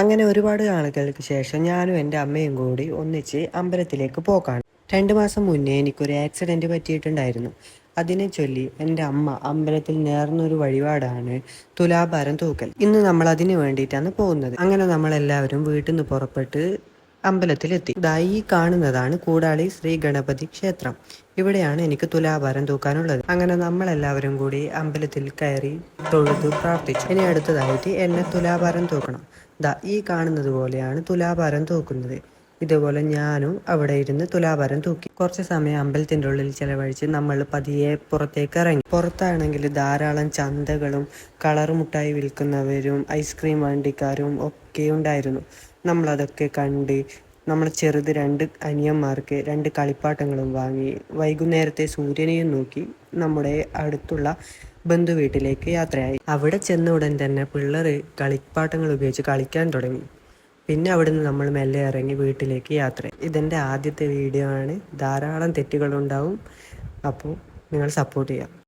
അങ്ങനെ ഒരുപാട് നാളുകൾക്ക് ശേഷം ഞാനും എൻ്റെ അമ്മയും കൂടി ഒന്നിച്ച് അമ്പലത്തിലേക്ക് പോക്കാണ്. 2 മാസം മുന്നേ എനിക്കൊരു ആക്സിഡൻറ്റ് പറ്റിയിട്ടുണ്ടായിരുന്നു. അതിനെ ചൊല്ലി എൻ്റെ അമ്മ അമ്പലത്തിൽ നേർന്നൊരു വഴിപാടാണ് തുലാഭാരം തൂക്കൽ. ഇന്ന് നമ്മൾ അതിന് വേണ്ടിയിട്ടാണ് പോകുന്നത്. അങ്ങനെ നമ്മളെല്ലാവരും വീട്ടിൽ നിന്ന് പുറപ്പെട്ട് അമ്പലത്തിലെത്തി. ഈ കാണുന്നതാണ് കൂടാളി ശ്രീ ഗണപതി ക്ഷേത്രം. ഇവിടെയാണ് എനിക്ക് തുലാഭാരം തൂക്കാനുള്ളത്. അങ്ങനെ നമ്മളെല്ലാവരും കൂടി അമ്പലത്തിൽ കയറി തൊഴുതു പ്രാർത്ഥിച്ചു. ഇനി അടുത്തതായിട്ട് എന്നെ തുലാഭാരം തൂക്കണം. ഈ കാണുന്നത് പോലെയാണ് തുലാഭാരം തൂക്കുന്നത്. ഇതുപോലെ ഞാനും അവിടെ ഇരുന്ന് തുലാഭാരം തൂക്കി. കുറച്ച് സമയം അമ്പലത്തിൻ്റെ ഉള്ളിൽ ചെലവഴിച്ച് നമ്മൾ പതിയെ പുറത്തേക്ക് ഇറങ്ങി. പുറത്താണെങ്കിൽ ധാരാളം ചന്തകളും കളർ മുട്ടായി വിൽക്കുന്നവരും ഐസ്ക്രീം വണ്ടിക്കാരും ഒക്കെ ഉണ്ടായിരുന്നു. നമ്മളതൊക്കെ കണ്ട് നമ്മൾ ചെറുത് 2 അനിയന്മാർക്ക് 2 കളിപ്പാട്ടങ്ങളും വാങ്ങി വൈകുന്നേരത്തെ സൂര്യനെയും നോക്കി നമ്മുടെ അടുത്തുള്ള ബന്ധു വീട്ടിലേക്ക് യാത്രയായി. അവിടെ ചെന്ന ഉടൻ തന്നെ പിള്ളേർ കളിപ്പാട്ടങ്ങൾ ഉപയോഗിച്ച് കളിക്കാൻ തുടങ്ങി. പിന്നെ അവിടുന്ന് നമ്മൾ മെല്ലെ ഇറങ്ങി വീട്ടിലേക്ക് യാത്ര. ഇതെൻ്റെ ആദ്യത്തെ വീഡിയോ ആണ്. ധാരാളം തെറ്റുകളുണ്ടാവും. അപ്പോൾ നിങ്ങൾ സപ്പോർട്ട് ചെയ്യാം.